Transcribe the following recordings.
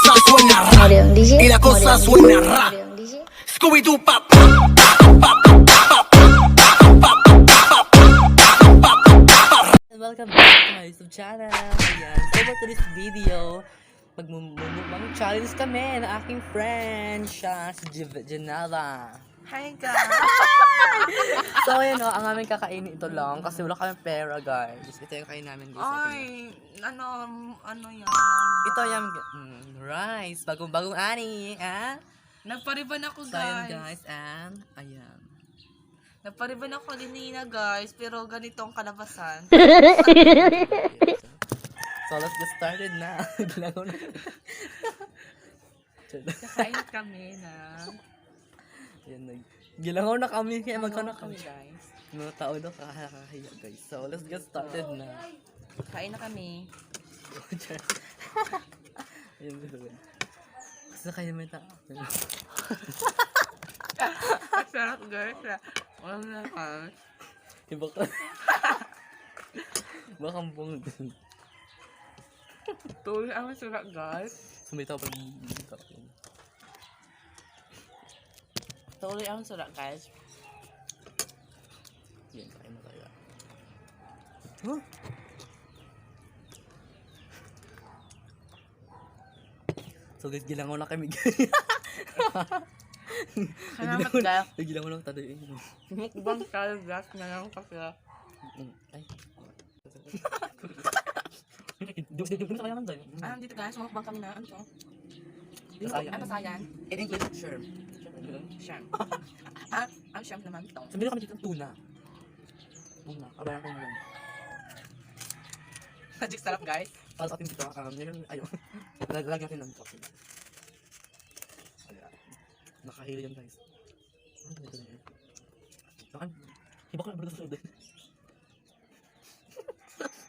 cosa suena ra y la cosa suena ra. Scooby-Doo pop. Welcome back to my YouTube channel. Ayan. So for today's video, magmumukbang challenge kami ng aking friend. Siya si Janela. Hi guys! So ayan o, ang aming kakainin ito lang kasi wala kami pera guys. Ito yung kain namin guys. Ay, ano yan? Ito yung rice, bagong ani. Nagpariban ako So ayan guys. guys, and ayan. Nagpariban ako kanina guys, pero ganito ang kalabasan. So let's get started na. Kakain kami na. Yan, gilangaw na kami kaya magkano kami kami. guys. Mga tao na kakahiya guys. So let's get started na. Kain na kami. Ayun guys. Kasi kaya may tao. Sarap guys. Wala na guys. Iba ka. Baka mbong din. Tuloy ang sarap guys. Sumitaw pa dito. Tuloy ang sarap guys. Yan, kain na tayo. Huh? So guys, gilangaw na kami guys. Salamat guys. Gilangaw lang tayo. Mukbang tayo guys na lang kasi. Ay. Di ba kaya naman tayo? Dito guys, mukbang kami na. Ano to? Pasayan. Pasayan. In English, sure. Siyam. Ang siyam naman ito. Sabi na kami dito ng tuna. Tuna. Kabayan ko naman. Magic sarap guys. Para sa atin dito, ayun. Lagyan natin ng topping. Ayan. Nakahili yan guys. Ano dito na yun? Saan? Hiba ko na ba sa soda?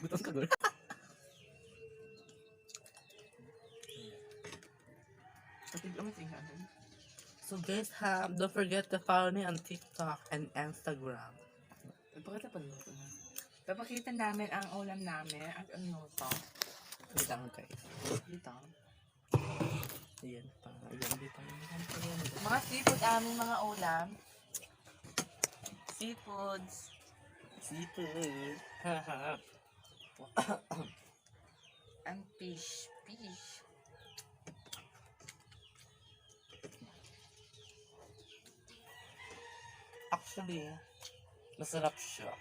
Gutom ka girl. So guys, don't forget to follow me on TikTok and Instagram. Pakita pa dito. Papakita namin ang ulam namin at ano to. Dito lang guys. Dito. Ayan pa. Ayan dito. Mga seafood aming mga ulam. Seafoods. Seafood. And fish. Fish. Actually, masarap siya.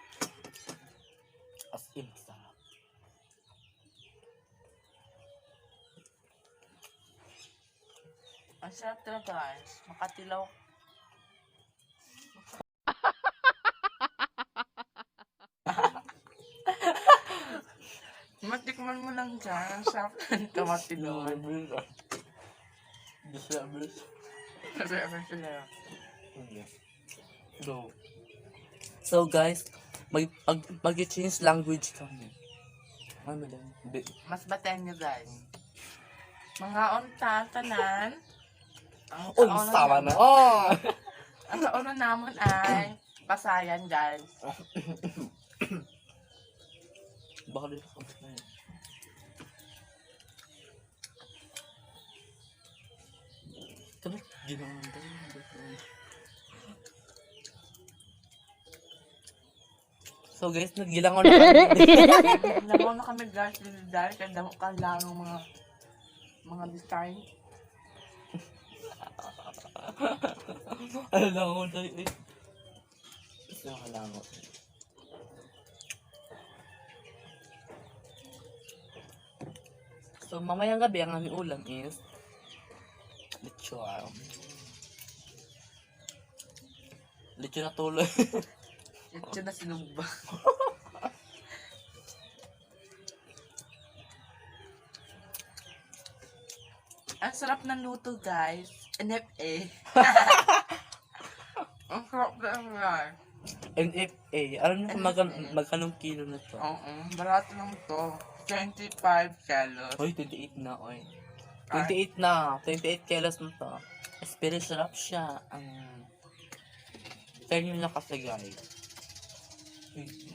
As in, masarap. Ang sarap talaga guys. Makatilaw. Matikman mo lang dyan. Ang sarap nito matilaw. Kasi ever sila. Go. So guys, mag-change language kami. Ano lang? Mas batayan nyo guys. Mga unta, tanan. Ang Sama na. Oh! Ang kauna naman ay pasayan guys. Baka dito ka na yun. Kami, ginawa tayo. So guys, naggilangaw na kami. Nagawa na kami guys dahil kailangan ng mga design. Alam mo tayo eh. Gusto ko lang ako. So mamayang gabi ang aming ulam is lechon. Lechon na tuloy. Ito na sinugba. Ang sarap ng luto guys. NFA. Ang sarap na guys. NFA. Alam niyo kung magkanong kilo na to? Oo. Barato lang to. 25 kilos. Hoy, 28 na, oy. 28 na. 28 kilos na to. Pero sarap siya. Try nyo na kasi guys.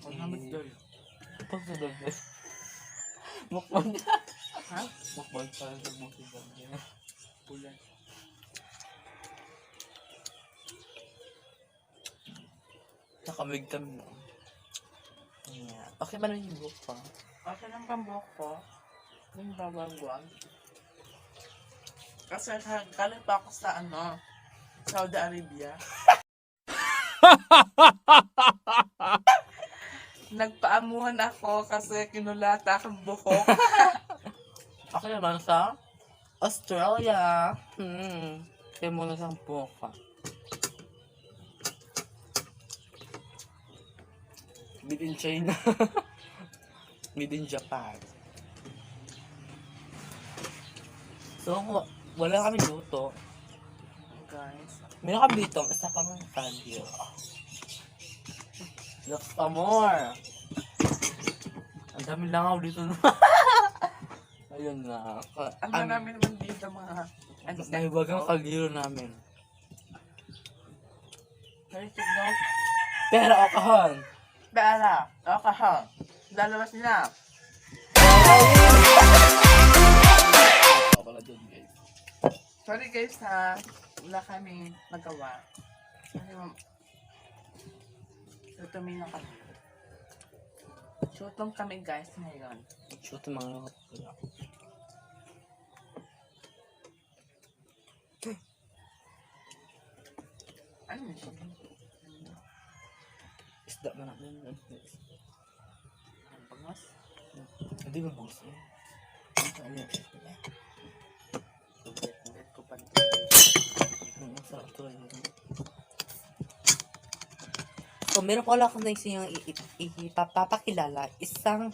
Salamat guys. Pagsadag guys. Mukbang. Ha? Mukbang tayo sa mukbang. Nakamig kami. Yeah. Okay ba naman yung buhok ko? Okay lang pambuhok ko. Yung babagwag. Kasi galing pa ako sa Saudi Arabia. Nagpaamuhan ako kasi kinulata akong buhok. Ako naman sa Australia. Kaya muna sa buhok ka. Made in China. Made in Japan. So, wala kami luto. Guys. Meron kami dito. Isa pa mga kandio. Look pa more. Ang dami langaw dito. Ayun na. Ang marami naman dito mga Nahiwagang kagiro namin. Very signal. Pero alcohol. Pera. Alcohol. Lalabas na. Wala dun, guys. Sorry guys ha. Wala kami magawa. Kasi tutumingin kami. Shooting kami guys ngayon. Shoot ang mga Ano yun siya? isda man namin. Ang bangas. Hindi mo bangos eh. Ano yun? Sulit ko pa nito. Sarap to eh. So, meron ko lang kung naising yung ipapakilala isang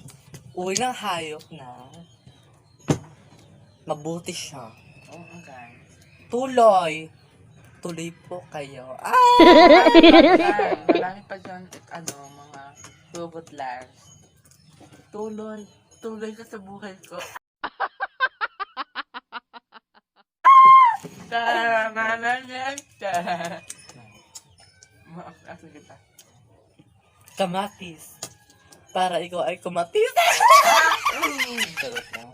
uri ng hayop na mabuti siya. Oo guys. Tuloy! Tuloy po kayo. Marami pa dyan, mga robot lives. Tuloy ka sa buhay ko. Sige pa. Kamatis. Para ikaw ay kumatis. Sarap na.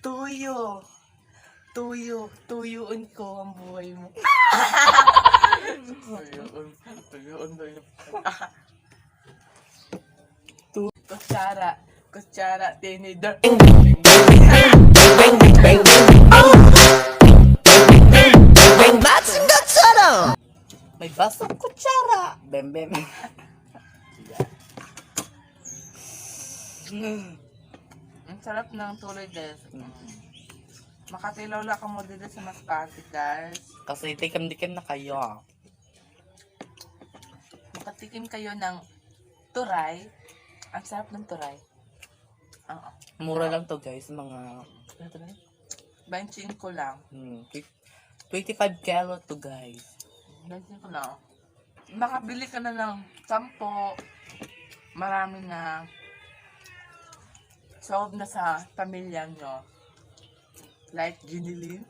Tuyo. Tuyuin ko ang buhay mo. Tuyuin mo yun. Kutsara, tinidor. May basang kutsara. Bem. Ang sarap ng tuloy guys. Makatilaw lang mo dito sa Mascate guys. Kasi tikam-dikim na kayo. Makatikim kayo ng turay. Ang sarap ng turay. Oo. Mura lang to guys. Mga... 25 ko lang. 25 kilo to guys. 25 ko lang. Makabili ka na ng 10. Marami na. Solve na sa pamilya nyo. Like Ginilin.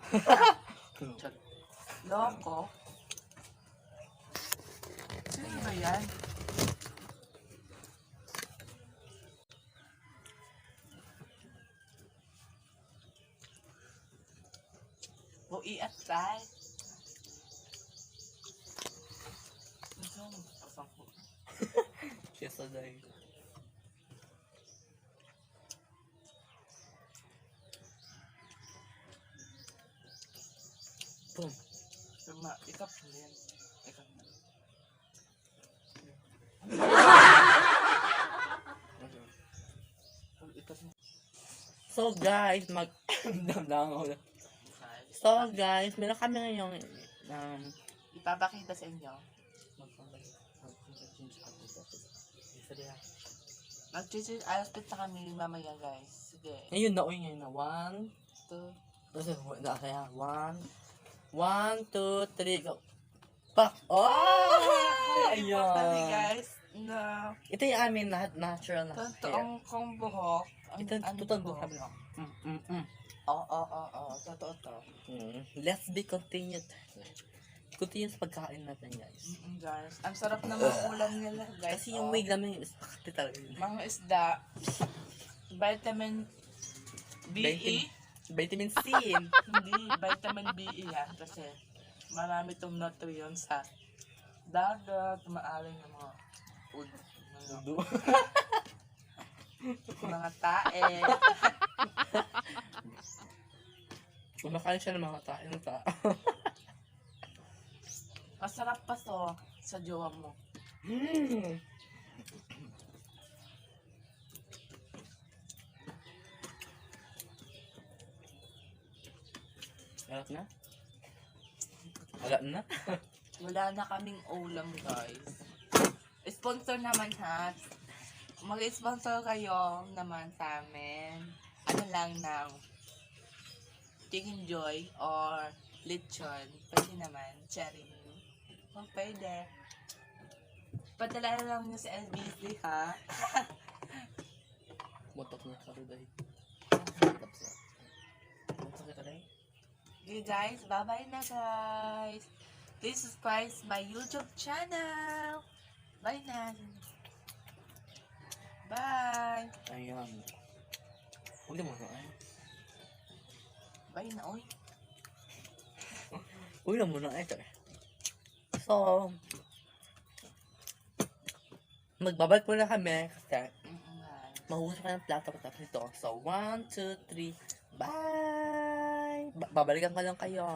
Loko. Sino ba yan? Bui at tay. Yes, aday. Boom. Ikap yan. Ikap na. So guys, So guys, meron kami ngayong Ipapakita sa inyo. Mag-change outfit na kami mamaya guys. Sige. ngayon na 1, 2, kasi na kaya 1, 2, 3, go. Pak! Oh! Kami Ayun! guys na Ito yung amin natural na hair. totoong kong buhok. Ito totoong buhok kami. Oo. Totoo to. Let's be continued. Continue sa pagkain natin guys. Guys, ang sarap ng mga ulam nila guys. Kasi yung may laman is pakati talaga yun. mga isda, vitamin BE, Vitamin C. hindi vitamin BE yan kasi marami itong nutrients sa Dagat, maaling ng mga food. Mga tae. Kumakain siya ng mga tayo ng tao. Masarap pa to sa jowa mo. Alat na? Alat na? Wala na kaming ulam, guys. Sponsor naman, ha? Mag-sponsor kayo naman sa amin. Ano lang ng Chicken Joy or Lechon. Pwede naman. Cherry. Oh, pwede. Padala na lang nyo sa LBC, ha? Motok na sa ruday. Motok na ruday. Okay, guys. Bye-bye na, guys. Please subscribe my YouTube channel. Bye na. Bye. Ayan. Huwag mo na ay. Bye na, oy. Huwag na muna ito eh. So, magbabalik muna kami kasi mahuhusap ka ng plato patapos ito. So, 1, 2, 3, bye! Babalikan ko lang kayo.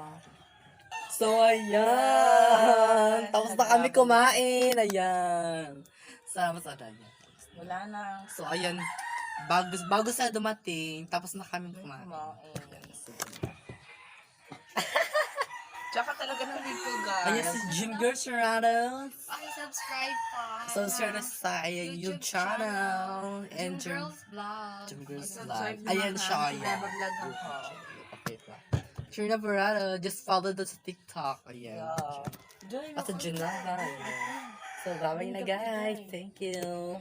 So, ayan! Tapos na kami kumain! Ayan! Salamat sa danya. Wala na. So, ayan. Bago sa dumating, tapos na kami kumain. Tsaka talaga ng dito, guys. Ayan si Jinger Serrano. Subscribe po. Subscribe sa YouTube channel. And Girls Vlog. Jinger's Subscribe Live. Ayan naman, siya, ha? ayan. Never vlog ako. Okay pa. Trina Verano, just follow the TikTok. Ayan. Yeah. Join At sa ako. Junala. So, bye na guys. Thank you.